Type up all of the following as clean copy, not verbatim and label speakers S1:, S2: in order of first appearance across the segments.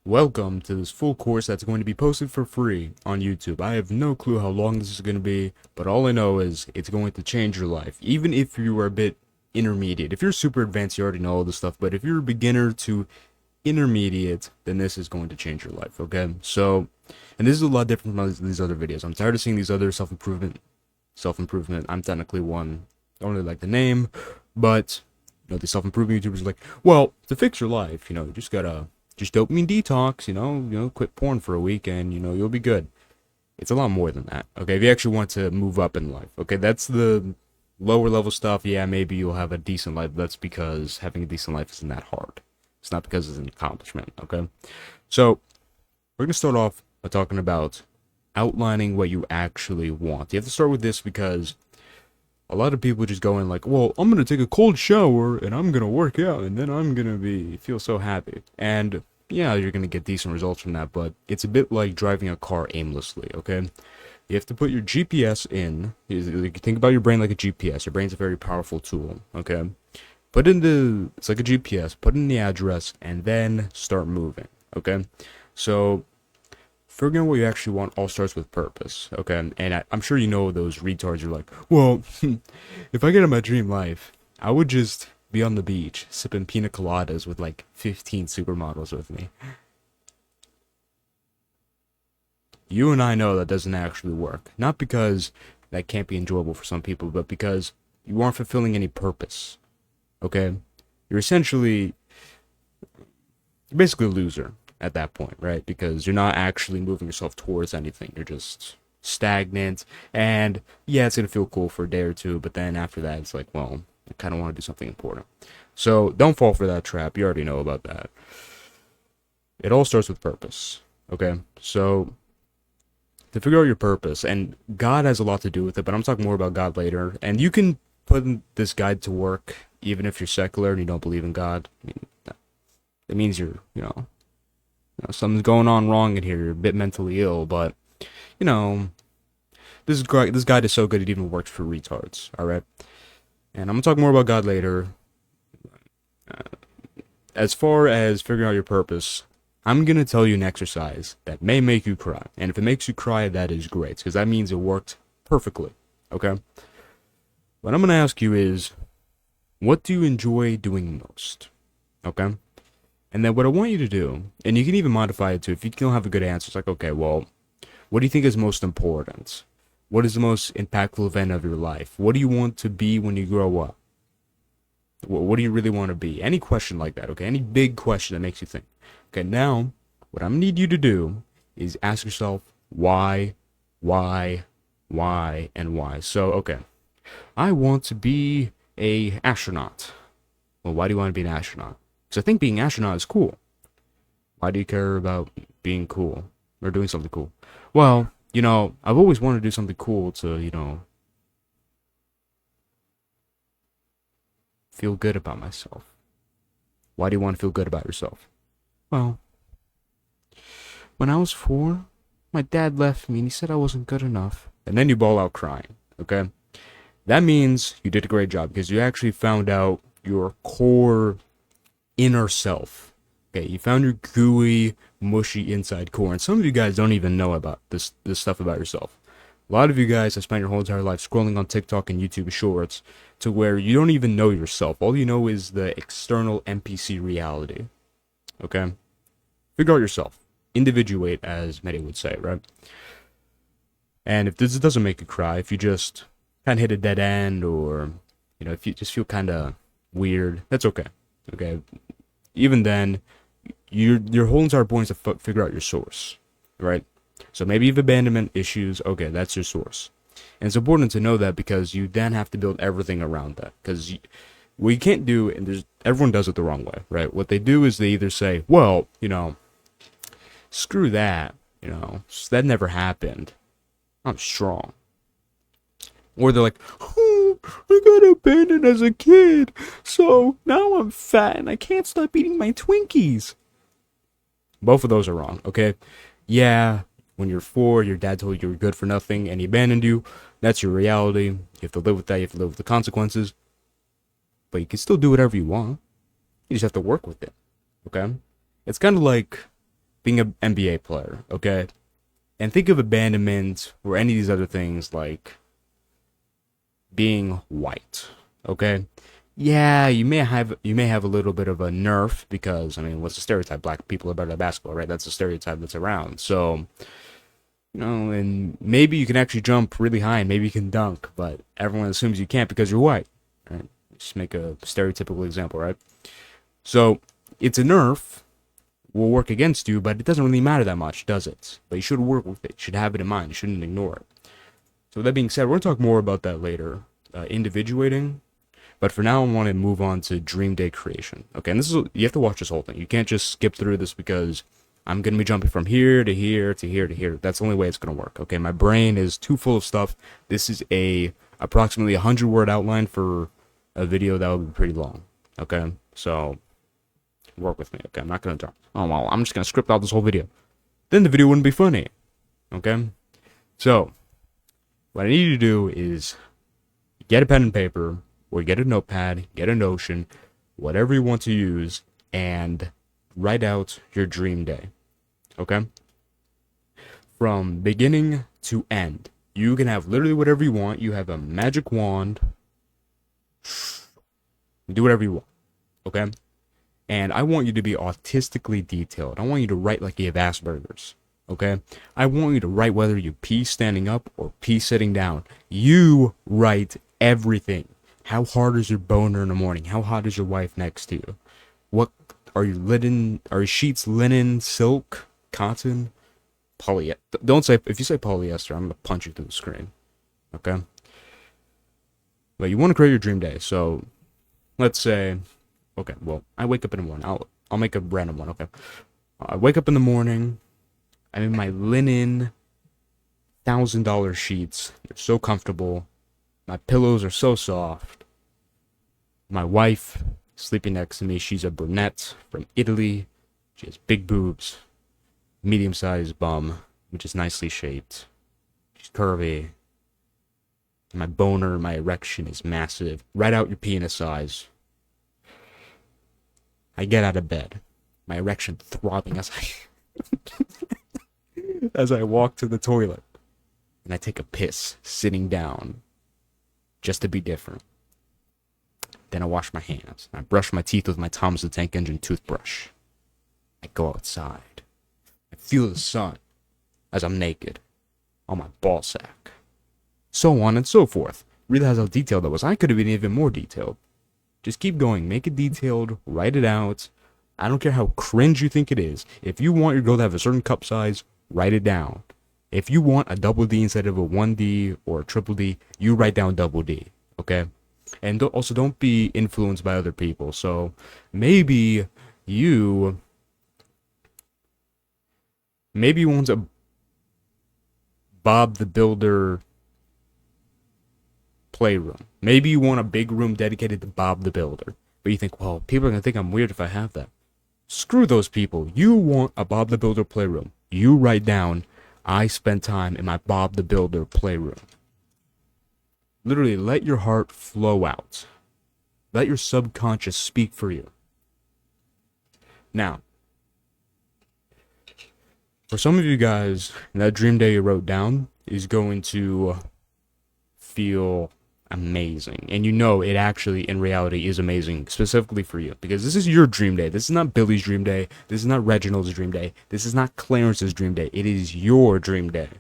S1: Welcome to this full course that's going to be posted for free on YouTube. I have no clue how long this is going to be, but all I know is it's going to change your life. Even if you are a bit intermediate. If you're super advanced, you already know all this stuff, but if you're a beginner to intermediate, then this is going to change your life, okay? So, and this is a lot different from these other videos. I'm tired of seeing these other self-improvement. I'm technically one. Don't really like the name, but the self-improvement YouTubers are like, well, to fix your life, you just gotta just dopamine detox, quit porn for a week and you'll be good. It's a lot more than that. Okay, if you actually want to move up in life, okay, that's the lower level stuff. Yeah, maybe you'll have a decent life. That's because having a decent life isn't that hard. It's not because it's an accomplishment. Okay, so we're gonna start off by talking about outlining what you actually want. You have to start with this because a lot of people just go in like, well, I'm gonna take a cold shower and I'm gonna work out and then I'm gonna feel so happy. And yeah, you're gonna get decent results from that, but it's a bit like driving a car aimlessly, okay? You have to put your GPS in. You think about your brain like a GPS. Your brain's a very powerful tool, okay? It's like a GPS, put in the address and then start moving, okay? So figuring out what you actually want all starts with purpose, okay? And I'm sure you know those retards are like, well, if I get in my dream life, I would just be on the beach sipping pina coladas with like 15 supermodels with me. You and I know that doesn't actually work. Not because that can't be enjoyable for some people, but because you aren't fulfilling any purpose, okay? You're essentially, you're basically a loser at that point, right? Because you're not actually moving yourself towards anything. You're just stagnant. And yeah, it's going to feel cool for a day or two, but then after that, it's like, well, I kind of want to do something important. So don't fall for that trap. You already know about that. It all starts with purpose, okay? So to figure out your purpose, and God has a lot to do with it, but I'm talking more about God later. And you can put this guide to work even if you're secular and you don't believe in God. I mean, it means something's going on wrong in here. You're a bit mentally ill, but you know, this guide is so good it even works for retards. All right, and I'm gonna talk more about God later. As far as figuring out your purpose, I'm gonna tell you an exercise that may make you cry, and if it makes you cry, that is great because that means it worked perfectly. Okay. What I'm gonna ask you is, what do you enjoy doing most? Okay. And then what I want you to do, and you can even modify it too, if you don't have a good answer, it's like, okay, well, what do you think is most important? What is the most impactful event of your life? What do you want to be when you grow up? What do you really want to be? Any question like that, okay? Any big question that makes you think. Okay, now, what I need you to do is ask yourself why, and why. So, okay, I want to be a astronaut. Well, why do you want to be an astronaut? Because I think being an astronaut is cool. Why do you care about being cool or doing something cool? Well, I've always wanted to do something cool to, feel good about myself. Why do you want to feel good about yourself? Well, when I was 4, my dad left me and he said I wasn't good enough. And then you bawl out crying, okay? That means you did a great job because you actually found out your core inner self. Okay, you found your gooey, mushy inside core, and some of you guys don't even know about this stuff about yourself. A lot of you guys have spent your whole entire life scrolling on TikTok and YouTube Shorts to where you don't even know yourself. All you know is the external NPC reality. Okay? Figure out yourself. Individuate, as many would say, right? And if this doesn't make you cry, if you just kind of hit a dead end or, if you just feel kind of weird, that's okay. Okay? Even then, your whole entire point is to figure out your source, right? So maybe you have abandonment issues. Okay, that's your source, and it's important to know that because you then have to build everything around that. Because what you can't do, and everyone does it the wrong way, right? What they do is they either say, "Well, screw that, that never happened. I'm strong," or they're like, "Oh, I got abandoned as a kid, so now I'm fat and I can't stop eating my Twinkies." Both of those are wrong, okay? Yeah, when you're 4, your dad told you you were good for nothing and he abandoned you. That's your reality. You have to live with that. You have to live with the consequences. But you can still do whatever you want. You just have to work with it, okay? It's kind of like being an NBA player, okay? And think of abandonment or any of these other things like being white, okay? Yeah, you may have a little bit of a nerf because I mean, what's the stereotype? Black people are better at basketball, right? That's the stereotype that's around. So, and maybe you can actually jump really high and maybe you can dunk, but everyone assumes you can't because you're white, right? Just make a stereotypical example, right? So, it's a nerf, will work against you, but it doesn't really matter that much, does it? But you should work with it. You should have it in mind. You shouldn't ignore it. So with that being said, we're going to talk more about that later, individuating. But for now, I want to move on to dream day creation. Okay, and this is, you have to watch this whole thing. You can't just skip through this because I'm going to be jumping from here to here to here to here. That's the only way it's going to work. Okay, my brain is too full of stuff. This is a approximately 100-word outline for a video that would be pretty long. Okay, so work with me. Okay, I'm not going to talk. Oh, well, I'm just going to script out this whole video. Then the video wouldn't be funny. Okay, so what I need you to do is get a pen and paper, or get a notepad, get a Notion, whatever you want to use, and write out your dream day. Okay? From beginning to end. You can have literally whatever you want. You have a magic wand. Do whatever you want. Okay? And I want you to be autistically detailed. I want you to write like you have Asperger's. Okay? I want you to write whether you pee standing up or pee sitting down. You write everything. How hard is your boner in the morning? How hot is your wife next to you? What are your linen? Are your sheets linen, silk, cotton, polyester? Don't say, if you say polyester, I'm gonna punch you through the screen. Okay. But you want to create your dream day. So, let's say, okay. Well, I wake up in the morning. I'll make a random one. Okay. I wake up in the morning. I'm in my linen $1,000 sheets. They're so comfortable. My pillows are so soft. My wife sleeping next to me, she's a brunette from Italy. She has big boobs, medium-sized bum, which is nicely shaped. She's curvy. My boner, my erection is massive. Write out your penis size. I get out of bed. My erection throbbing as I walk to the toilet. And I take a piss sitting down. Just to be different. Then I wash my hands. I brush my teeth with my Thomas the Tank Engine toothbrush. I go outside. I feel the sun as I'm naked on my ball sack. So on and so forth. Realize how detailed that was. I could have been even more detailed. Just keep going. Make it detailed. Write it out. I don't care how cringe you think it is. If you want your girl to have a certain cup size, write it down. If you want a double D instead of a 1D or a triple D, you write down double D, okay? And also don't be influenced by other people. So maybe you want a Bob the Builder playroom. Maybe you want a big room dedicated to Bob the Builder. But you think, well, people are going to think I'm weird if I have that. Screw those people. You want a Bob the Builder playroom. You write down, I spend time in my Bob the Builder playroom. Literally, let your heart flow out. Let your subconscious speak for you. Now, for some of you guys, that dream day you wrote down is going to feel amazing. And you know it actually, in reality, is amazing, specifically for you. Because this is your dream day. This is not Billy's dream day. This is not Reginald's dream day. This is not Clarence's dream day. It is your dream day.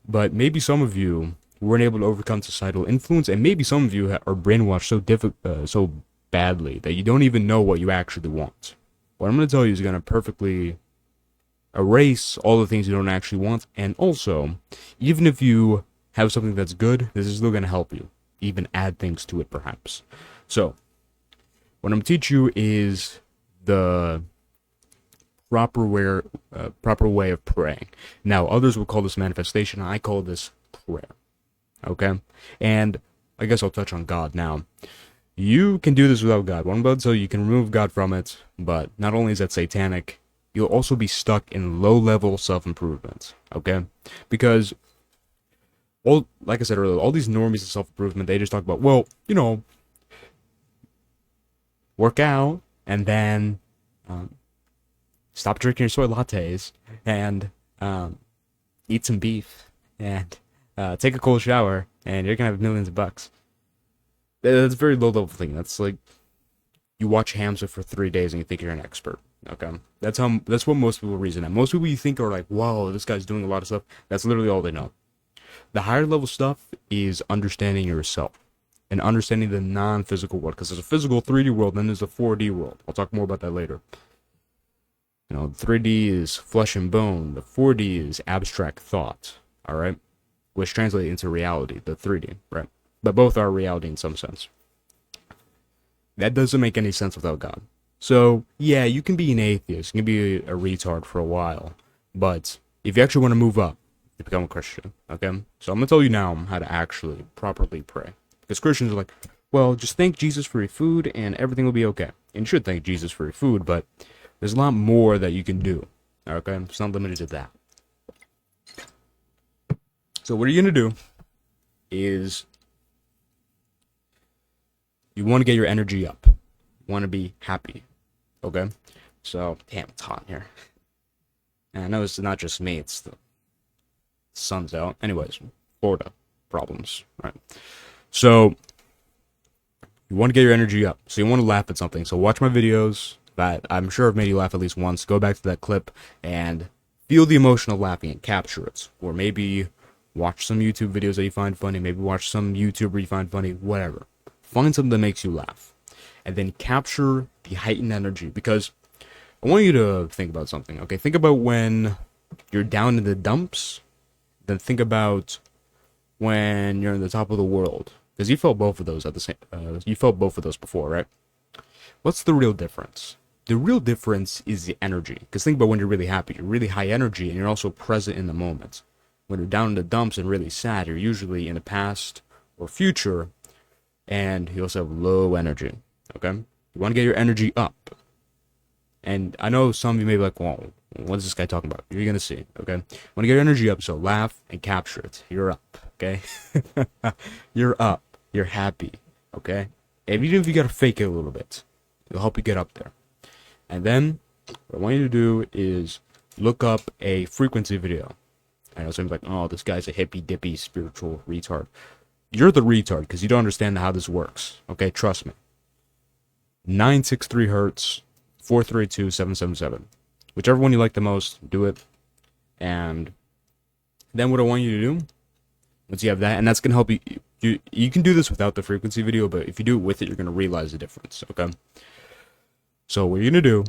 S1: But maybe some of you weren't able to overcome societal influence, and maybe some of you are brainwashed so badly that you don't even know what you actually want. What I'm going to tell you is going to perfectly erase all the things you don't actually want, and also, even if you have something that's good, this is still going to help you. Even add things to it, perhaps. So, what I'm going to teach you is the proper way of praying. Now, others will call this manifestation. I call this prayer. Okay? And I guess I'll touch on God now. You can do this without God. What I'm about to tell you, you can remove God from it, but not only is that satanic, you'll also be stuck in low-level self-improvement. Okay? Because like I said earlier, all these normies of self-improvement, they just talk about, well, work out, and then stop drinking your soy lattes, and eat some beef, and take a cold shower, and you're gonna have millions of bucks. That's a very low level thing. That's like you watch Hamza for 3 days and you think you're an expert. Okay, that's what most people reason at. Most people you think are like, whoa, this guy's doing a lot of stuff. That's literally all they know. The higher level stuff is understanding yourself and understanding the non-physical world, because there's a physical 3D world, then there's a 4D world. I'll talk more about that later. You know, 3D is flesh and bone. The 4D is abstract thought. All right, which translates into reality. The 3D, right? But both are reality in some sense. That doesn't make any sense without God. So, yeah, you can be an atheist, you can be a retard for a while, but if you actually want to move up, you become a Christian, okay? So I'm going to tell you now how to actually properly pray. Because Christians are like, well, just thank Jesus for your food and everything will be okay. And you should thank Jesus for your food, but there's a lot more that you can do, okay? It's not limited to that. So what you're going to do is you want to get your energy up. You want to be happy. Okay? So, damn, it's hot in here. And I know it's not just me, it's the sun's out. Anyways, Florida problems, right? So, you want to get your energy up. So you want to laugh at something. So watch my videos that I'm sure have made you laugh at least once. Go back to that clip and feel the emotion of laughing and capture it. Or maybe watch some YouTube videos that you find funny. Maybe watch some YouTuber you find funny. Whatever. Find something that makes you laugh. And then capture the heightened energy. Because I want you to think about something. Okay, think about when you're down in the dumps. Then think about when you're in the top of the world. Because you felt both of those at the same. You felt both of those before, right? What's the real difference? The real difference is the energy. Because think about when you're really happy. You're really high energy, and you're also present in the moment. When you're down in the dumps and really sad, you're usually in the past or future, and you also have low energy. Okay? You want to get your energy up. And I know some of you may be like, well, what is this guy talking about? You're going to see, okay? You want to get your energy up, so laugh and capture it. You're up, okay? You're up. You're happy, okay? And even if you got to fake it a little bit, it'll help you get up there. And then what I want you to do is look up a frequency video. I know somebody's like, oh, this guy's a hippy-dippy spiritual retard. You're the retard because you don't understand how this works, okay? Trust me. 963 hertz, 432 777. Whichever one you like the most, do it. And then what I want you to do, once you have that, and that's going to help you, you can do this without the frequency video, but if you do it with it, you're going to realize the difference, okay? So what you're going to do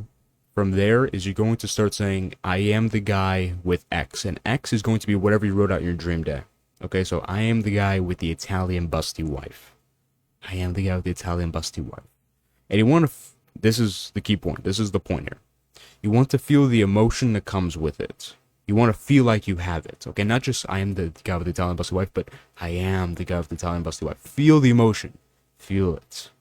S1: from there is you're going to start saying, I am the guy with X. And X is going to be whatever you wrote out in your dream day. Okay, so I am the guy with the Italian busty wife. I am the guy with the Italian busty wife. And you want to, this is the key point. This is the point here. You want to feel the emotion that comes with it. You want to feel like you have it. Okay, not just I am the guy with the Italian busty wife, but I am the guy with the Italian busty wife. Feel the emotion. Feel it.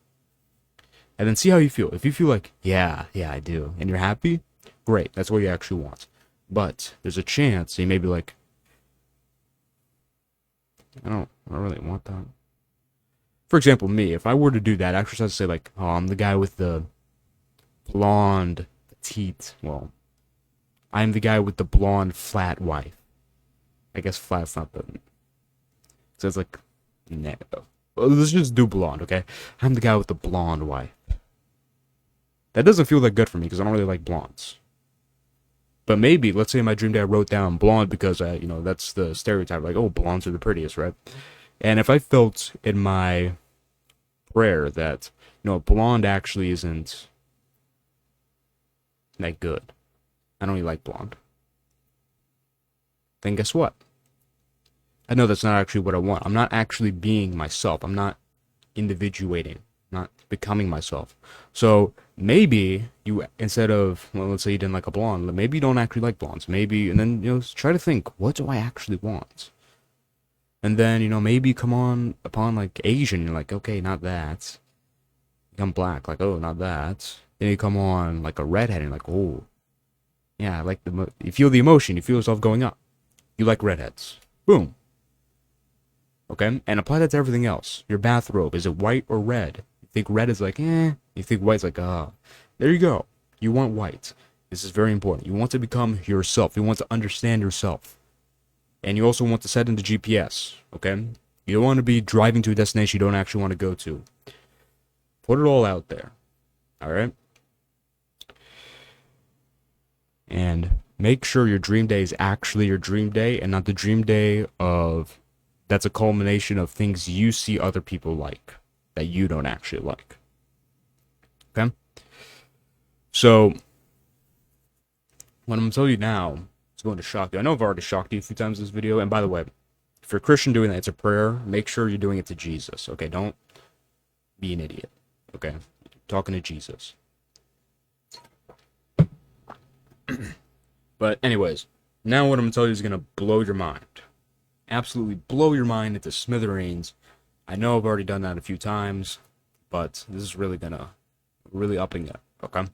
S1: And then see how you feel. If you feel like, yeah, I do, and you're happy, great. That's what you actually want. But there's a chance you may be like, I don't really want that. For example, me, if I were to do that exercise, say like, oh, I'm the guy with the blonde, petite, well, I'm the guy with the blonde, flat wife. I guess flat's not the, so it's like, no. Well, let's just do blonde, okay? I'm the guy with the blonde wife. That doesn't feel that good for me because I don't really like blondes. But maybe, let's say in my dream day I wrote down blonde because, that's the stereotype. Like, oh, blondes are the prettiest, right? And if I felt in my prayer that, blonde actually isn't that good. I don't really like blonde. Then guess what? I know that's not actually what I want. I'm not actually being myself. I'm not individuating. Not becoming myself. So maybe you, instead of, well, let's say you didn't like a blonde, maybe you don't actually like blondes. Maybe, and then, try to think, what do I actually want? And then, maybe you come on upon, like, Asian, you're like, okay, not that. You come black, like, oh, not that. Then you come on, like, a redhead, and you're like, oh, yeah, I like you feel the emotion, you feel yourself going up. You like redheads. Boom. Okay? And apply that to everything else. Your bathrobe, is it white or red? You think red is like, eh. You think white's like, ah. There you go. You want white. This is very important. You want to become yourself. You want to understand yourself. And you also want to set into GPS, okay? You don't want to be driving to a destination you don't actually want to go to. Put it all out there, all right? And make sure your dream day is actually your dream day and not the dream day of that's a culmination of things you see other people like that you don't actually like. Okay? So, what I'm going to tell you now is going to shock you. I know I've already shocked you a few times in this video. And by the way, if you're a Christian doing that, it's a prayer. Make sure you're doing it to Jesus. Okay? Don't be an idiot. Okay? Talking to Jesus. But anyways, now what I'm going to tell you is going to blow your mind. Absolutely blow your mind into smithereens. I know I've already done that a few times, but this is really gonna upping it, okay?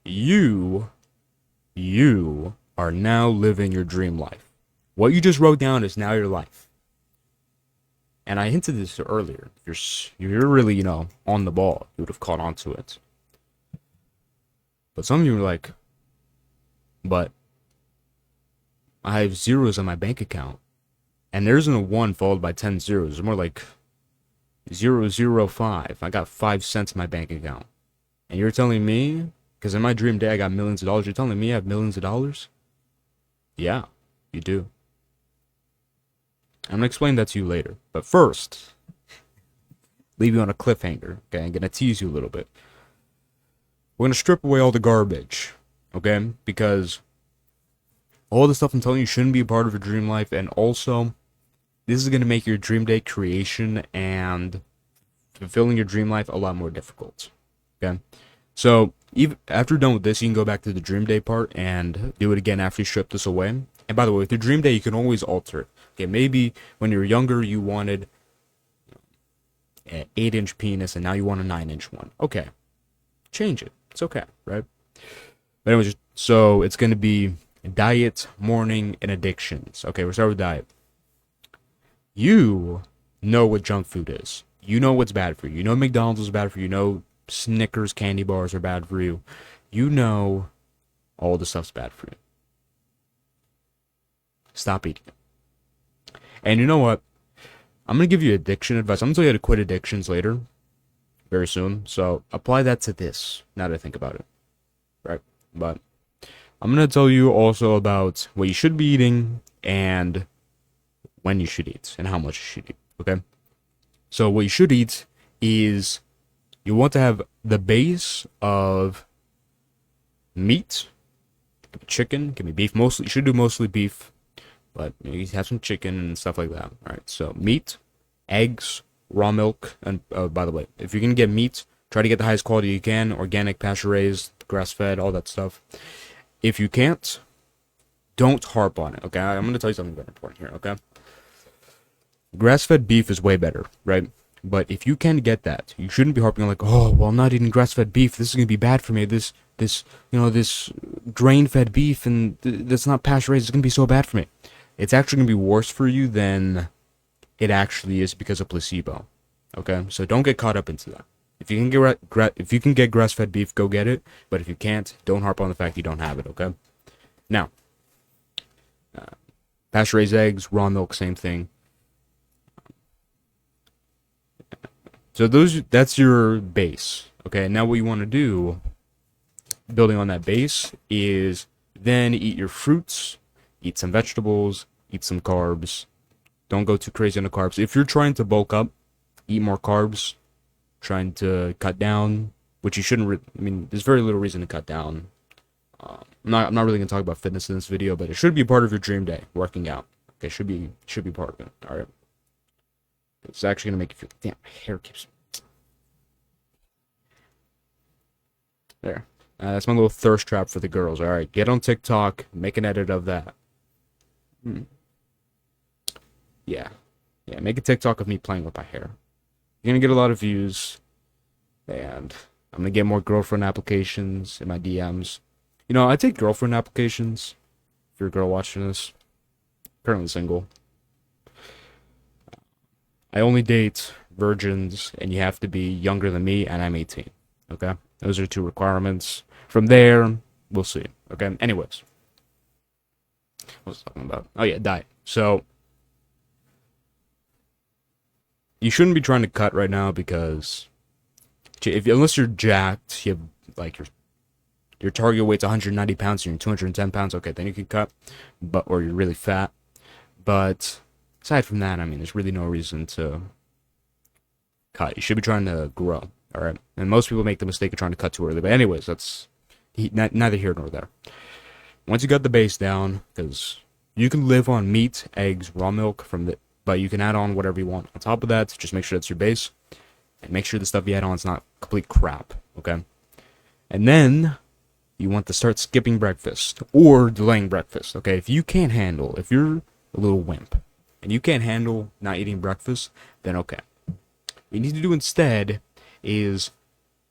S1: You are now living your dream life. What you just wrote down is now your life. And I hinted this earlier. If you're really, on the ball, you would have caught on to it. But some of you are like, but I have zeros on my bank account. And there isn't a 1 followed by 10 zeros. It's more like 005. I got 5 cents in my bank account. And you're telling me, because in my dream day I got millions of dollars, you're telling me I have millions of dollars? Yeah, you do. I'm going to explain that to you later. But first, leave you on a cliffhanger, okay? I'm going to tease you a little bit. We're going to strip away all the garbage, okay? Because all the stuff I'm telling you shouldn't be a part of your dream life, and also, this is going to make your dream day creation and fulfilling your dream life a lot more difficult, okay? So, even after you're done with this, you can go back to the dream day part and do it again after you strip this away. And by the way, with your dream day, you can always alter it. Okay, maybe when you were younger, you wanted an 8-inch penis, and now you want a 9-inch one. Okay, change it. It's okay, right? But anyways, so it's going to be diet, morning, and addictions. Okay, we'll start with diet. You know what junk food is. You know what's bad for you. You know McDonald's is bad for you. You know Snickers candy bars are bad for you. You know all the stuff's bad for you. Stop eating it. And you know what? I'm going to give you addiction advice. I'm going to tell you how to quit addictions later. Very soon. So apply that to this, now that I think about it. Right? But I'm going to tell you also about what you should be eating and when you should eat and how much you should eat. Okay? So what you should eat is you want to have the base of meat, chicken, can be beef, mostly. You should do mostly beef, but you have some chicken and stuff like that. All right, so meat, eggs, raw milk, and by the way, if you can get meat, try to get the highest quality you can, organic, pasture-raised, grass-fed, all that stuff. If you can't, don't harp on it, okay? I'm going to tell you something very important here, okay? Grass-fed beef is way better, right? But if you can get that, you shouldn't be harping on like, oh, well, I'm not eating grass-fed beef. This is going to be bad for me. This grain-fed beef and that's not pasture-raised. It's going to be so bad for me. It's actually going to be worse for you than it actually is because of placebo. Okay? So don't get caught up into that. If you can get grass-fed beef, go get it. But if you can't, don't harp on the fact you don't have it, okay? Now, pasture-raised eggs, raw milk, same thing. So that's your base, okay? Now what you want to do, building on that base, is then eat your fruits, eat some vegetables, eat some carbs. Don't go too crazy on the carbs. If you're trying to bulk up, eat more carbs. Trying to cut down, which you shouldn't. There's very little reason to cut down. I'm not really gonna talk about fitness in this video, but it should be part of your dream day, working out. Okay, should be part of it. All right. It's actually gonna make you feel. Damn, my hair keeps. There. That's my little thirst trap for the girls. All right, get on TikTok, make an edit of that. Yeah, make a TikTok of me playing with my hair. You're gonna get a lot of views, and I'm gonna get more girlfriend applications in my DMs. I take girlfriend applications. If you're a girl watching this, currently single. I only date virgins, and you have to be younger than me, and I'm 18. Okay, those are 2 requirements. From there, we'll see. Okay. Anyways, what was I talking about? Oh yeah, diet. So you shouldn't be trying to cut right now because unless you're jacked, you have like your target weight's 190 pounds and you're 210 pounds. Okay, then you can cut, or you're really fat. But aside from that, I mean, there's really no reason to cut. You should be trying to grow. All right, and most people make the mistake of trying to cut too early. But anyways, that's neither here nor there. Once you got the base down, because you can live on meat, eggs, raw milk but you can add on whatever you want. On top of that, just make sure that's your base, and make sure the stuff you add on is not complete crap. Okay, and then you want to start skipping breakfast or delaying breakfast. Okay, if you're a little wimp and you can't handle not eating breakfast, then okay. What you need to do instead is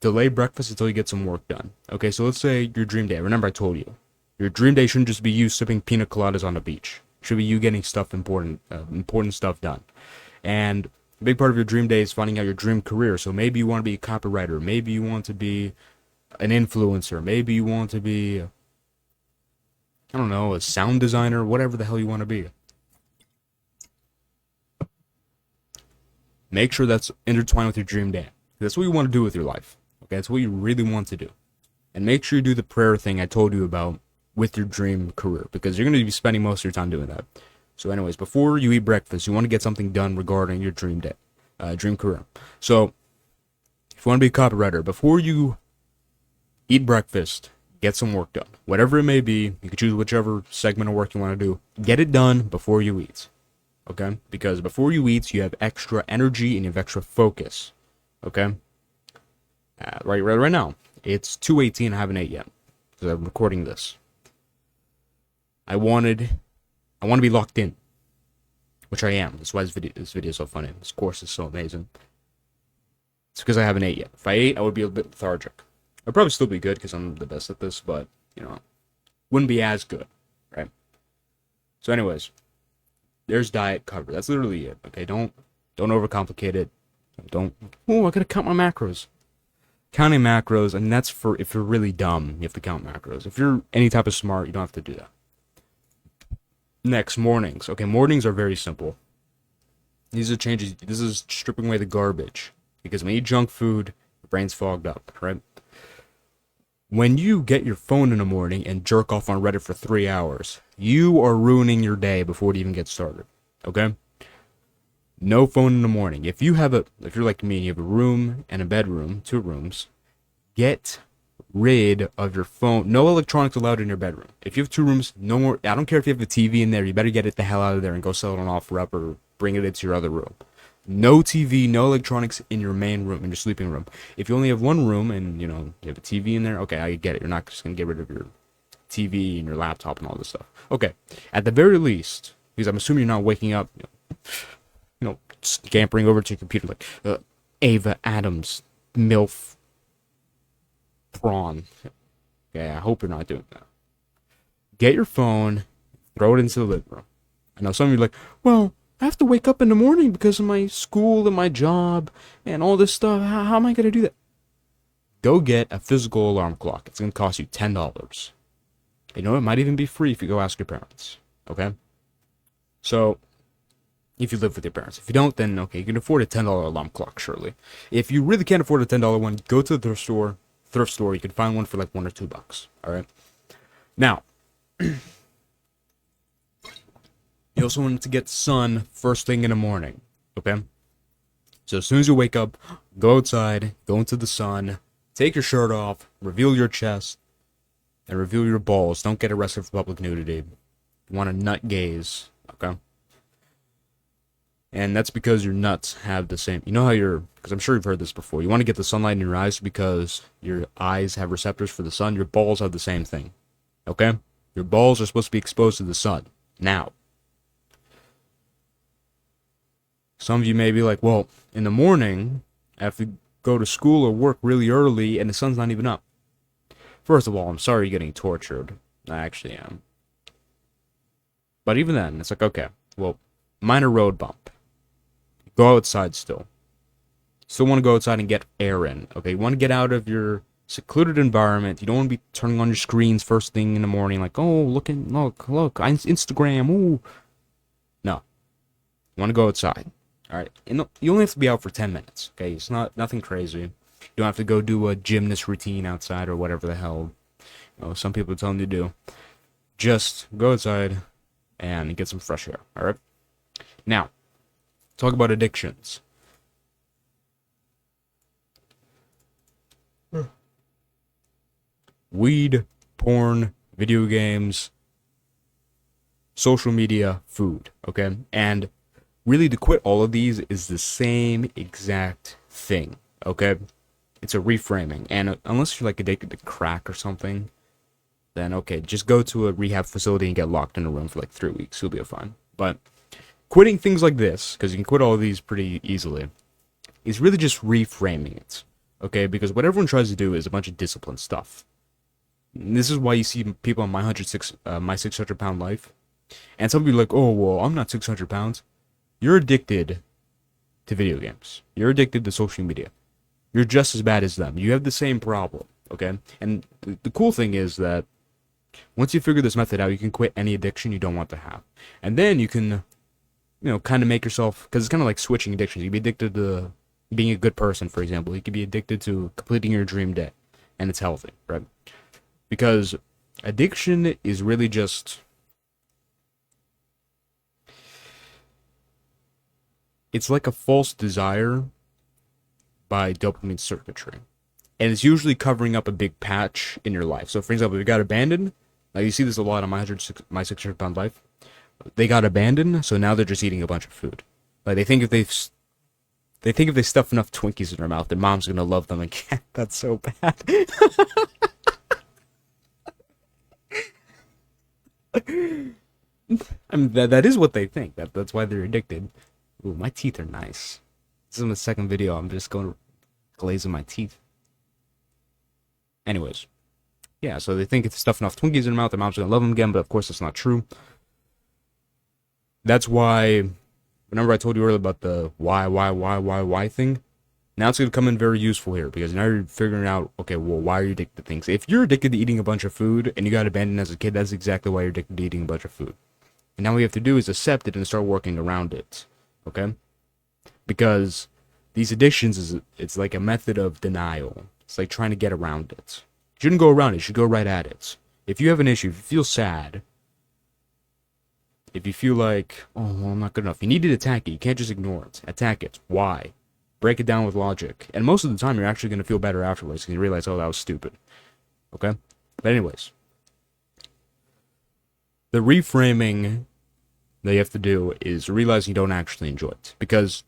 S1: delay breakfast until you get some work done. Okay, so let's say your dream day. Remember I told you, your dream day shouldn't just be you sipping pina coladas on the beach. It should be you getting important stuff done. And a big part of your dream day is finding out your dream career. So maybe you want to be a copywriter. Maybe you want to be an influencer. Maybe you want to be, I don't know, a sound designer. Whatever the hell you want to be. Make sure that's intertwined with your dream day. That's what you want to do with your life. Okay, that's what you really want to do. And make sure you do the prayer thing I told you about with your dream career, because you're going to be spending most of your time doing that. So anyways, before you eat breakfast, you want to get something done regarding your dream career. So if you want to be a copywriter, before you eat breakfast, get some work done. Whatever it may be, you can choose whichever segment of work you want to do. Get it done before you eat. Okay? Because before you eat, you have extra energy and you have extra focus. Okay? Right now, it's 2:18. I haven't ate yet because I'm recording this. I want to be locked in, which I am. That's why this video is so funny. This course is so amazing. It's because I haven't ate yet. If I ate, I would be a bit lethargic. I'd probably still be good because I'm the best at this, but wouldn't be as good, right? So, anyways, there's diet covered. That's literally it. Okay, don't overcomplicate it. I gotta count my macros. Counting macros, and that's for if you're really dumb, you have to count macros. If you're any type of smart, you don't have to do that. Next, mornings. Okay, mornings are very simple. These are changes. This is stripping away the garbage. Because when you eat junk food, your brain's fogged up, right? When you get your phone in the morning and jerk off on Reddit for 3 hours, you are ruining your day before it even gets started. Okay? No phone in the morning. If you're like me, you have a room and a bedroom, 2 rooms, get rid of your phone. No electronics allowed in your bedroom. If you have 2 rooms, no more. I don't care if you have a TV in there, you better get it the hell out of there and go sell it on OfferUp or bring it into your other room. No TV, no electronics in your main room, in your sleeping room. If you only have 1 room and, you have a TV in there, okay, I get it. You're not just going to get rid of your TV and your laptop and all this stuff. Okay, at the very least, because I'm assuming you're not waking up, scampering over to your computer like, Ava Adams, MILF, prawn. Okay, I hope you're not doing that. Get your phone, throw it into the living room. I know some of you are like, well, I have to wake up in the morning because of my school and my job and all this stuff. How am I going to do that? Go get a physical alarm clock. It's going to cost you $10. It might even be free if you go ask your parents. Okay? So, if you live with your parents. If you don't, then okay, you can afford a $10 alarm clock, surely. If you really can't afford a $10 one, go to the thrift store. You can find one for like $1 or $2. All right? Now, you also want to get sun first thing in the morning, okay? So as soon as you wake up, go outside, go into the sun, take your shirt off, reveal your chest, and reveal your balls. Don't get arrested for public nudity. You want to nut gaze, okay? And that's because your nuts have the same, because I'm sure you've heard this before, you want to get the sunlight in your eyes because your eyes have receptors for the sun. Your balls have the same thing, okay? Your balls are supposed to be exposed to the sun. Now, some of you may be like, well, in the morning, I have to go to school or work really early, and the sun's not even up. First of all, I'm sorry you're getting tortured. I actually am. But even then, it's like, okay, well, minor road bump. Go outside still. Still want to go outside and get air in. Okay, you want to get out of your secluded environment. You don't want to be turning on your screens first thing in the morning, like, oh, look, Instagram, ooh. No. You want to go outside. Alright? You only have to be out for 10 minutes, okay? It's nothing crazy. You don't have to go do a gymnast routine outside or whatever the hell some people are telling you to do. Just go outside and get some fresh air, alright? Now, talk about addictions. Weed, porn, video games, social media, food, okay? And really to quit all of these is the same exact thing, okay? It's a reframing. And unless you're like addicted to crack or something, then okay, just go to a rehab facility and get locked in a room for like 3 weeks. You'll be fine. But quitting things like this, because you can quit all of these pretty easily, is really just reframing it, okay? Because what everyone tries to do is a bunch of discipline stuff. And this is why you see people on my 600 pound life, and some people are like, oh, well, I'm not 600 pounds. You're addicted to video games. You're addicted to social media. You're just as bad as them. You have the same problem, okay? And the cool thing is that once you figure this method out, you can quit any addiction you don't want to have. And then you can, kind of make yourself, because it's kind of like switching addictions. You can be addicted to being a good person, for example. You could be addicted to completing your dream day, and it's healthy, right? Because addiction is really just, it's like a false desire by dopamine circuitry. And it's usually covering up a big patch in your life. So, for example, if you got abandoned, like you see this a lot on my 600 pound life. They got abandoned, so now they're just eating a bunch of food. Like they think if they stuff enough Twinkies in their mouth, their mom's gonna love them again. That's so bad. I mean, that is what they think. That's why they're addicted. Ooh, my teeth are nice. This is my second video. I'm just going to glazing my teeth. Anyways, yeah. So they think if they stuff enough Twinkies in their mouth, their mom's gonna love them again. But of course, that's not true. That's why. Remember, I told you earlier about the why thing. Now it's gonna come in very useful here because now you're figuring out, okay, well, why are you addicted to things? If you're addicted to eating a bunch of food and you got abandoned as a kid, that's exactly why you're addicted to eating a bunch of food. And now what you have to do is accept it and start working around it, okay? Because these addictions it's like a method of denial. It's like trying to get around it. You shouldn't go around it. You should go right at it. If you have an issue, if you feel sad, if you feel like, oh, well, I'm not good enough, you need to attack it. You can't just ignore it. Attack it. Why? Break it down with logic. And most of the time, you're actually going to feel better afterwards because you realize, oh, that was stupid. Okay? But anyways, the reframing that you have to do is realize you don't actually enjoy it. Because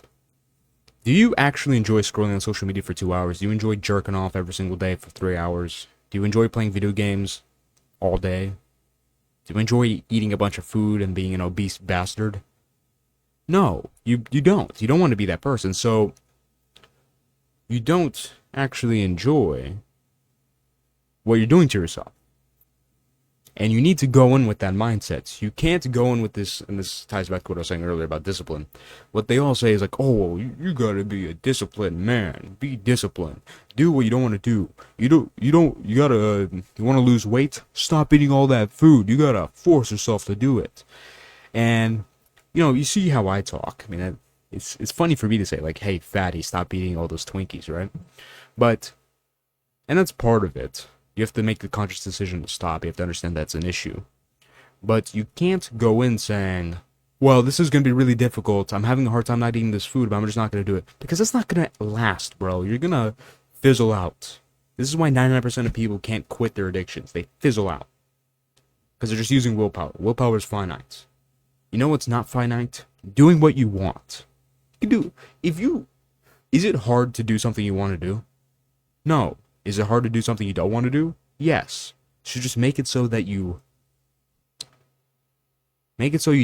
S1: do you actually enjoy scrolling on social media for 2 hours? Do you enjoy jerking off every single day for 3 hours? Do you enjoy playing video games all day? Do you enjoy eating a bunch of food and being an obese bastard? No, you don't. You don't want to be that person. So you don't actually enjoy what you're doing to yourself. And you need to go in with that mindset. You can't go in with this, and this ties back to what I was saying earlier about discipline. What they all say is like, oh, you gotta be a disciplined man. Be disciplined. Do what you don't want to do. You want to lose weight? Stop eating all that food. You gotta force yourself to do it. And, you see how I talk. I mean, it's funny for me to say, like, hey, fatty, stop eating all those Twinkies, right? But, and that's part of it. You have to make the conscious decision to stop. You have to understand that's an issue. But you can't go in saying, well, this is going to be really difficult. I'm having a hard time not eating this food, but I'm just not going to do it. Because it's not going to last, bro. You're going to fizzle out. This is why 99% of people can't quit their addictions. They fizzle out. Because they're just using willpower. Willpower is finite. You know what's not finite? Doing what you want. Is it hard to do something you want to do? No. Is it hard to do something you don't want to do? Yes. So just make it so you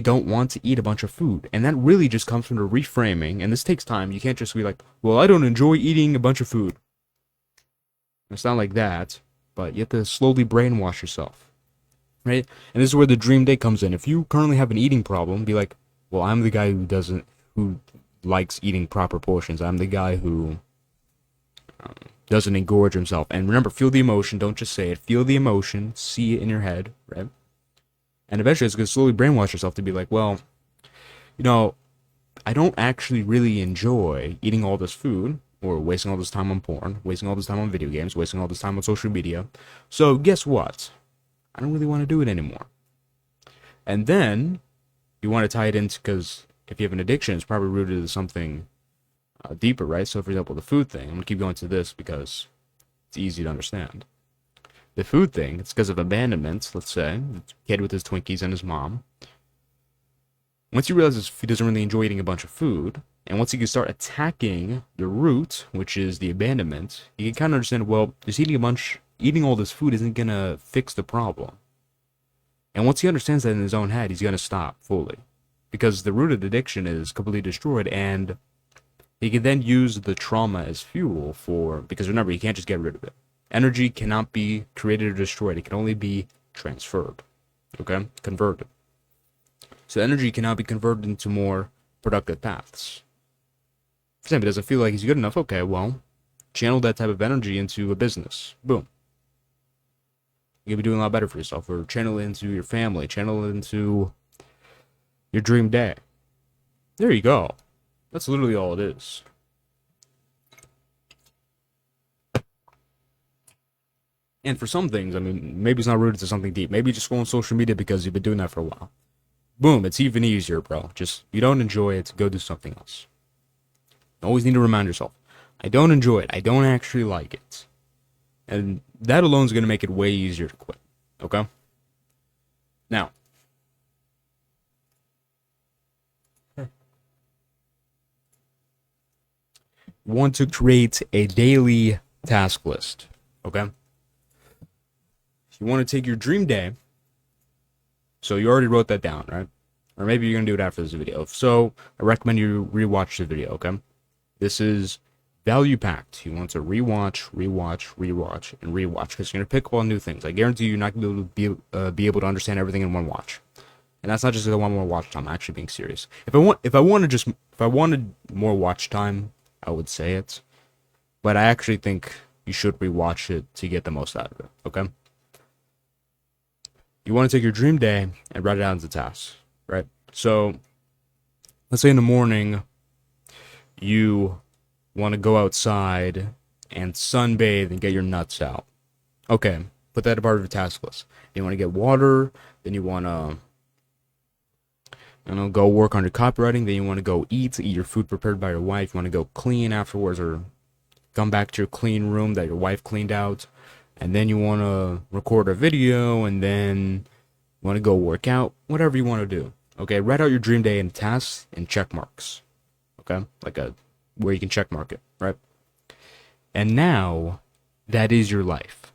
S1: don't want to eat a bunch of food. And that really just comes from the reframing. And this takes time. You can't just be like, well, I don't enjoy eating a bunch of food. It's not like that. But you have to slowly brainwash yourself. Right? And this is where the dream day comes in. If you currently have an eating problem, be like, well, I'm the guy who likes eating proper portions. I'm the guy who doesn't engorge himself. And remember, feel the emotion. Don't just say it. Feel the emotion. See it in your head, right? And eventually it's going to slowly brainwash yourself to be like, well, I don't actually really enjoy eating all this food or wasting all this time on porn, wasting all this time on video games, wasting all this time on social media. So guess what? I don't really want to do it anymore. And then you want to tie it into, because if you have an addiction, it's probably rooted to something deeper, right? So for example, the food thing, I'm going to keep going to this because it's easy to understand. The food thing, it's because of abandonment, let's say, the kid with his Twinkies and his mom. Once he realizes he doesn't really enjoy eating a bunch of food, and once he can start attacking the root, which is the abandonment, he can kind of understand, well, just eating all this food isn't going to fix the problem. And once he understands that in his own head, he's going to stop fully. Because the root of the addiction is completely destroyed, and he can then use the trauma as fuel because remember, he can't just get rid of it. Energy cannot be created or destroyed. It can only be transferred. Okay? Converted. So energy can now be converted into more productive paths. For example, does it feel like he's good enough? Okay, well, channel that type of energy into a business. Boom. You'll be doing a lot better for yourself. Or channel it into your family. Channel it into your dream day. There you go. That's literally all it is. And for some things, I mean, maybe it's not rooted to something deep. Maybe just go on social media because you've been doing that for a while. Boom, it's even easier, bro. Just, you don't enjoy it, go do something else. You always need to remind yourself, I don't enjoy it. I don't actually like it. And that alone is going to make it way easier to quit. Okay? Now, you want to create a daily task list. Okay? You want to take your dream day. So you already wrote that down, right? Or maybe you're going to do it after this video. So I recommend you rewatch the video, okay? This is value packed. You want to rewatch, and rewatch, because you're going to pick up on new things. I guarantee you're not going to be able to understand everything in one watch. And that's not just the one more watch time. I'm actually being serious. If I wanted more watch time, I would say it. But I actually think you should rewatch it to get the most out of it, okay? You want to take your dream day and write it down as a task, right? So, let's say in the morning, you want to go outside and sunbathe and get your nuts out. Okay, put that as part of your task list. You want to get water, then you want to go work on your copywriting, then you want to go eat your food prepared by your wife, you want to go clean afterwards or come back to your clean room that your wife cleaned out. And then you want to record a video, and then you want to go work out, whatever you want to do. Okay, write out your dream day in tasks and check marks. Okay, where you can check mark it, right? And now, that is your life.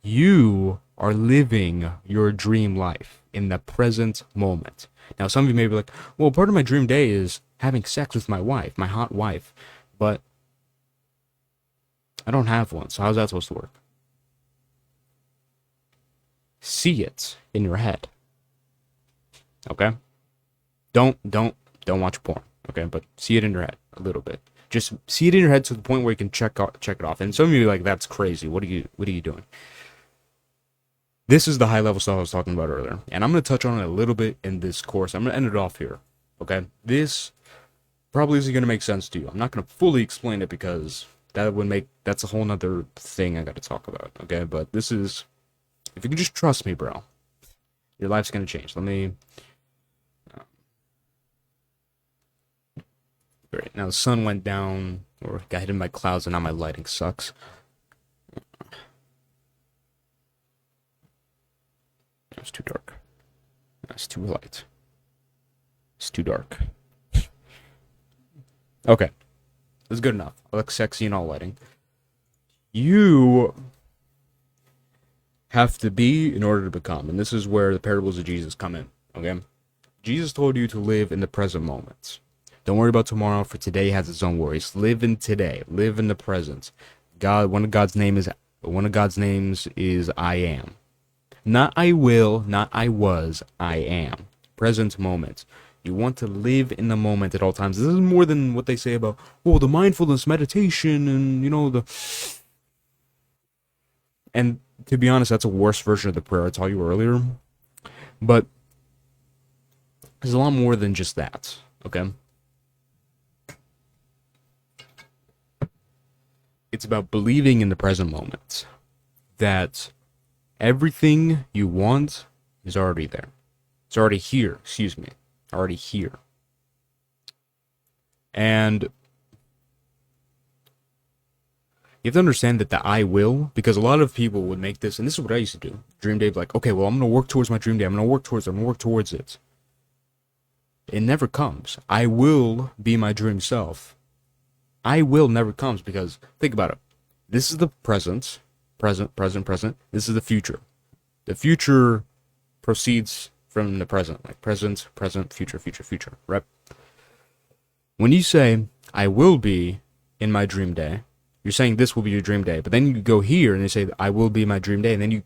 S1: You are living your dream life in the present moment. Now, some of you may be like, well, part of my dream day is having sex with my wife, my hot wife, but I don't have one, so how's that supposed to work? See it in your head. Okay? Don't watch porn. Okay, but see it in your head a little bit. Just see it in your head to the point where you can check it off. And some of you are like, that's crazy. What are you doing? This is the high level stuff I was talking about earlier. And I'm gonna touch on it a little bit in this course. I'm gonna end it off here. Okay? This probably isn't gonna make sense to you. I'm not gonna fully explain it because that's a whole nother thing I gotta talk about, okay? But this is, if you can just trust me, bro, your life's gonna change. Let me, great, now the sun went down, or got hidden by clouds, and now my lighting sucks. It's too dark. It's too light. It's too dark. Okay. That's good enough. I look sexy in all lighting. You have to be in order to become. And this is where the parables of Jesus come in. Okay? Jesus told you to live in the present moment. Don't worry about tomorrow, for today has its own worries. Live in today. Live in the present. One of God's names is I am. Not I will, not I was, I am. Present moment. You want to live in the moment at all times. This is more than what they say about, well, the mindfulness meditation and, the... And to be honest, that's a worse version of the prayer I taught you earlier. But there's a lot more than just that, okay? It's about believing in the present moment. That everything you want is already there. It's already here, excuse me. Already here. And you have to understand that the I will, because a lot of people would make this, and this is what I used to do. Dream day, like, okay, well, I'm going to work towards my dream day. I'm going to work towards it. It never comes. I will be my dream self. I will never comes because, think about it. This is the present. This is the future. The future proceeds from the present. Like present, future, right? When you say, I will be in my dream day, you're saying this will be your dream day. But then you go here and you say, I will be my dream day. And then you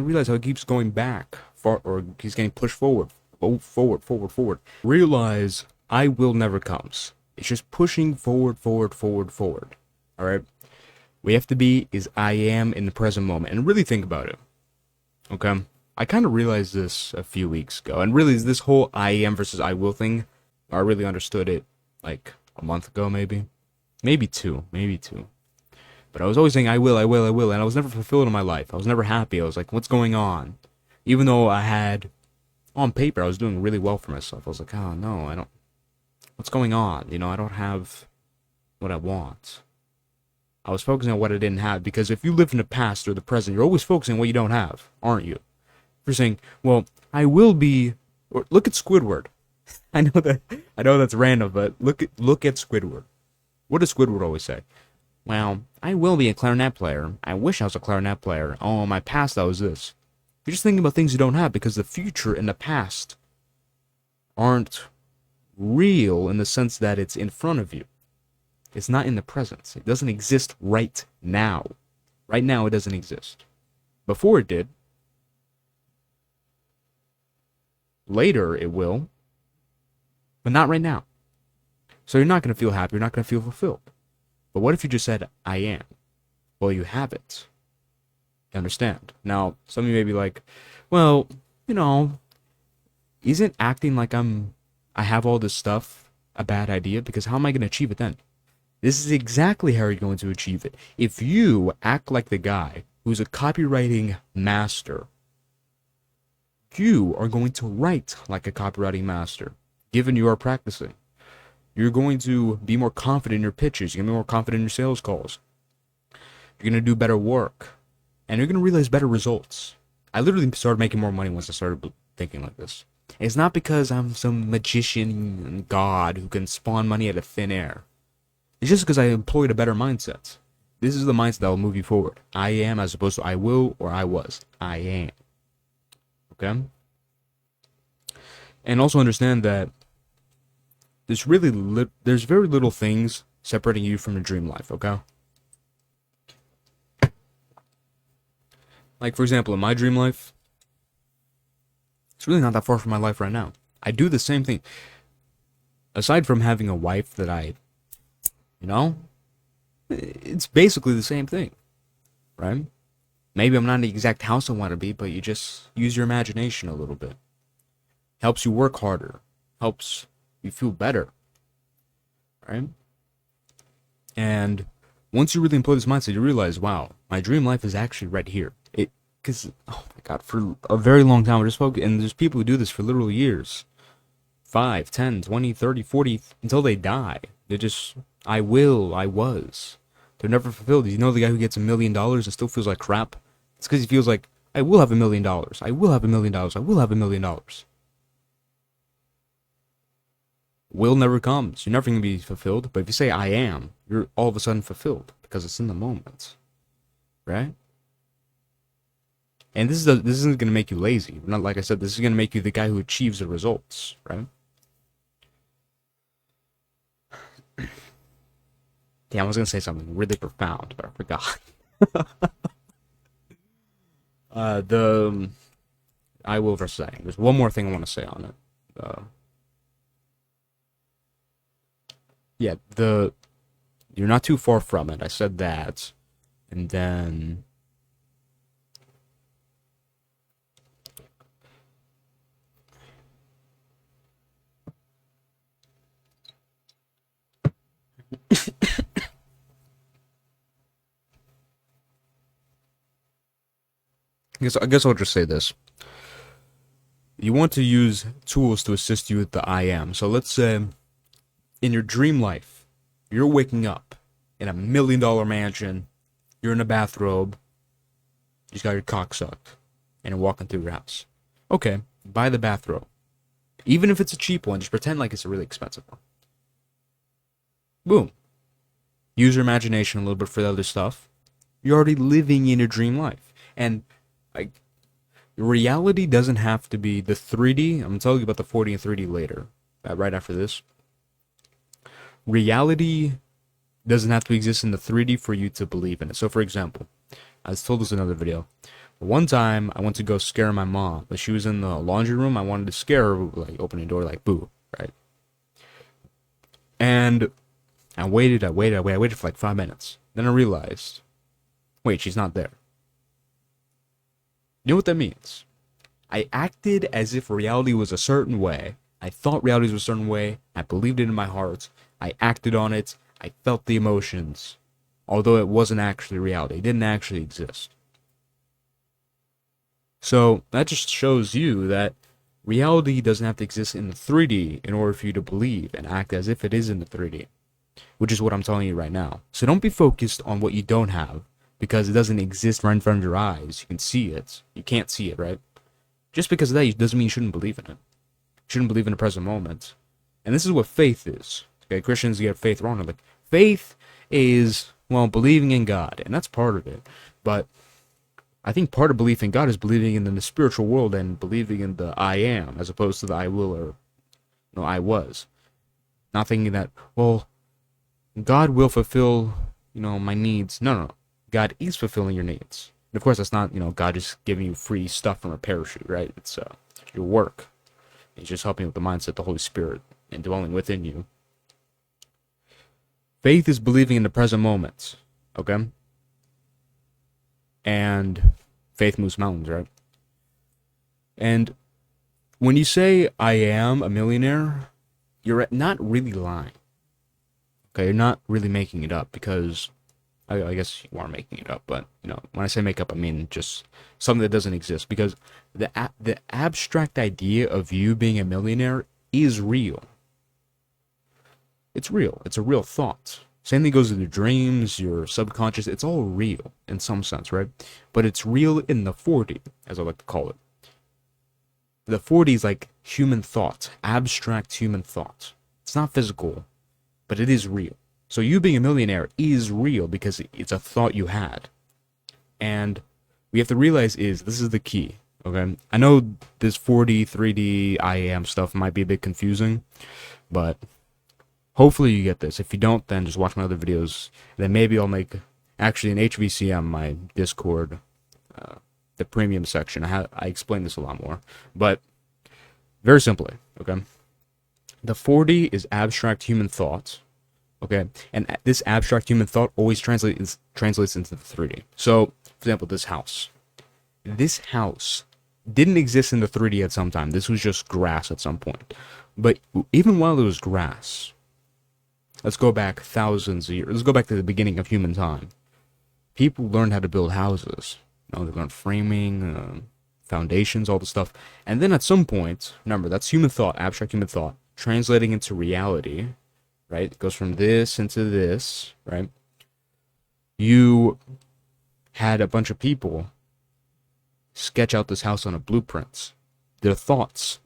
S1: realize how it keeps going back, or he's getting pushed forward. Realize I will never comes. It's just pushing forward. All right? We have to be is I am in the present moment. And really think about it. Okay? I kind of realized this a few weeks ago. And really, this whole I am versus I will thing, I really understood it like a month ago, maybe. Maybe two. But I was always saying I will. And I was never fulfilled in my life. I was never happy. I was like, what's going on? Even though I had, on paper, I was doing really well for myself. I was like, oh, no, I don't. What's going on? I don't have what I want. I was focusing on what I didn't have, because if you live in the past or the present, you're always focusing on what you don't have, aren't you? If you're saying, well, I will be, or look at Squidward. I know that's random, but look at Squidward. What does Squidward always say? Well, I will be a clarinet player. I wish I was a clarinet player. Oh, in my past I was this. You're just thinking about things you don't have, because the future and the past aren't real in the sense that it's in front of you. It's not in the present. It doesn't exist right now. Right now, it doesn't exist. Before it did. Later, it will. But not right now. So you're not going to feel happy. You're not going to feel fulfilled. But what if you just said, I am? Well, you have it. You understand? Now, some of you may be like, well, isn't acting like I have all this stuff a bad idea? Because how am I going to achieve it then? This is exactly how you're going to achieve it. If you act like the guy who's a copywriting master, you are going to write like a copywriting master, given you are practicing. You're going to be more confident in your pitches. You're going to be more confident in your sales calls. You're going to do better work. And you're going to realize better results. I literally started making more money once I started thinking like this. It's not because I'm some magician god who can spawn money out of thin air. It's just because I employed a better mindset. This is the mindset that will move you forward. I am as opposed to I will or I was. I am. Okay? And also understand that there's very little things separating you from your dream life, okay? Like, for example, in my dream life, it's really not that far from my life right now. I do the same thing. Aside from having a wife that it's basically the same thing, right? Maybe I'm not in the exact house I want to be, but you just use your imagination a little bit. Helps you work harder. Helps you feel better, right? And once you really employ this mindset, you realize, wow, my dream life is actually right here. Because, oh my God, for a very long time, and there's people who do this for literal years. 5, 10, 20, 30, 40, until they die. They're just, I was. They're never fulfilled. You know the guy who gets $1 million and still feels like crap? It's because he feels like, I will have $1 million. I will have $1 million. I will have $1 million. Will never comes. You're never going to be fulfilled. But if you say, I am, you're all of a sudden fulfilled. Because it's in the moment. Right? And this isn't going to make you lazy. Not like I said, this is going to make you the guy who achieves the results, right? Damn, I was going to say something really profound, but I forgot. I will versus I am. There's one more thing I want to say on it. Yeah, you're not too far from it. I said that. And then I guess I'll just say this. You want to use tools to assist you with the I am. So let's say in your dream life, you're waking up in a $1 million mansion, you're in a bathrobe, you just got your cock sucked, and you're walking through your house. Okay, buy the bathrobe. Even if it's a cheap one, just pretend like it's a really expensive one. Boom. Use your imagination a little bit for the other stuff. You're already living in your dream life. And like, reality doesn't have to be the 3D. I'm going to tell you about the 4D and 3D later, right after this. Reality doesn't have to exist in the 3D for you to believe in it. So, for example, I was told this in another video. One time, I went to go scare my mom, but she was in the laundry room. I wanted to scare her, like, opening the door, like, boo, right? And I waited for like 5 minutes. Then I realized, wait, she's not there. You know what that means? I acted as if reality was a certain way. I thought reality was a certain way. I believed it in my heart. I acted on it. I felt the emotions. Although it wasn't actually reality. It didn't actually exist. So that just shows you that reality doesn't have to exist in the 3D in order for you to believe and act as if it is in the 3D. Which is what I'm telling you right now. So don't be focused on what you don't have, because it doesn't exist right in front of your eyes. You can see it. You can't see it, right? Just because of that doesn't mean you shouldn't believe in it. You shouldn't believe in the present moment. And this is what faith is. Okay, Christians get faith wrong. Like, faith is, well, believing in God, and that's part of it. But I think part of belief in God is believing in the spiritual world and believing in the I am, as opposed to the I will or no, I was. Not thinking that, well, God will fulfill, my needs. No. God is fulfilling your needs. And of course, that's not, God just giving you free stuff from a parachute, right? It's your work. He's just helping with the mindset, the Holy Spirit, and dwelling within you. Faith is believing in the present moment, okay? And faith moves mountains, right? And when you say, I am a millionaire, you're not really lying. Okay, you're not really making it up, because I guess you are making it up, but when I say make up, I mean just something that doesn't exist. Because the abstract idea of you being a millionaire is real. It's real. It's a real thought. Same thing goes with your dreams, your subconscious. It's all real in some sense, right? But it's real in the 4D, as I like to call it. The 4D is like human thought, abstract human thought. It's not physical, but it is real. So you being a millionaire is real because it's a thought you had. And we have to realize this is the key, okay? I know this 4D, 3D, I am stuff might be a bit confusing, but hopefully you get this. If you don't, then just watch my other videos. Then maybe I'll make, actually, an HVCM, my Discord, the premium section. I explain this a lot more. But very simply, okay? The 4D is abstract human thought. Okay, and this abstract human thought always translates into the 3D. So, for example, this house. This house didn't exist in the 3D at some time. This was just grass at some point. But even while it was grass, let's go back thousands of years. Let's go back to the beginning of human time. People learned how to build houses. They learned framing, foundations, all the stuff. And then at some point, remember, that's human thought, abstract human thought, translating into reality. Right? It goes from this into this, right? You had a bunch of people sketch out this house on a blueprint. Their thoughts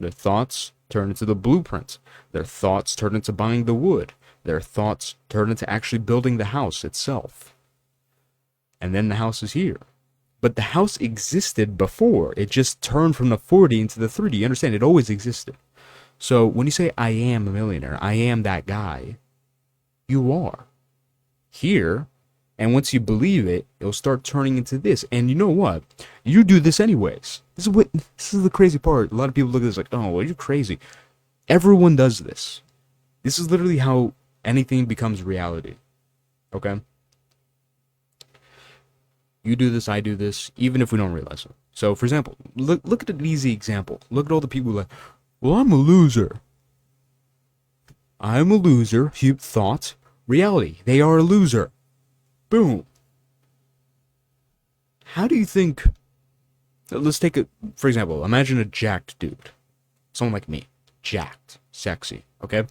S1: turn into the blueprint. Their thoughts turn into buying the wood. Their thoughts turn into actually building the house itself. And then the house is here. But the house existed before. It just turned from the 4D into the 3D. You understand? It always existed. So when you say, I am a millionaire, I am that guy, you are here. And once you believe it, it'll start turning into this. And you know what? You do this anyways. This is the crazy part. A lot of people look at this like, oh, well, you're crazy. Everyone does this. This is literally how anything becomes reality. Okay? You do this, I do this, even if we don't realize it. So, for example, look at an easy example. Look at all the people like, well, I'm a loser. I'm a loser. Thought, reality. They are a loser. Boom. How do you think... Let's take it, for example, imagine a jacked dude. Someone like me. Jacked. Sexy. Okay?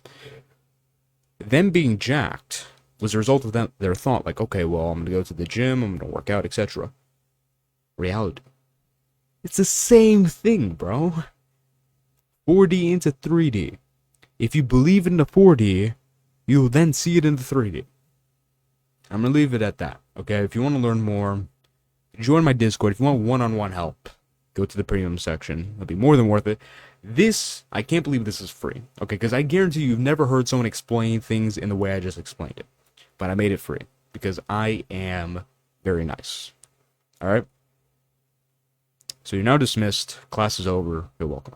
S1: Them being jacked was a result of their thought, like, okay, well, I'm going to go to the gym, I'm going to work out, etc. Reality. It's the same thing, bro. 4D into 3D. If you believe in the 4D, you'll then see it in the 3D. I'm going to leave it at that, okay? If you want to learn more, join my Discord. If you want one-on-one help, go to the premium section. It'll be more than worth it. This, I can't believe this is free, okay? Because I guarantee you've never heard someone explain things in the way I just explained it. But I made it free because I am very nice. All right? So you're now dismissed. Class is over. You're welcome.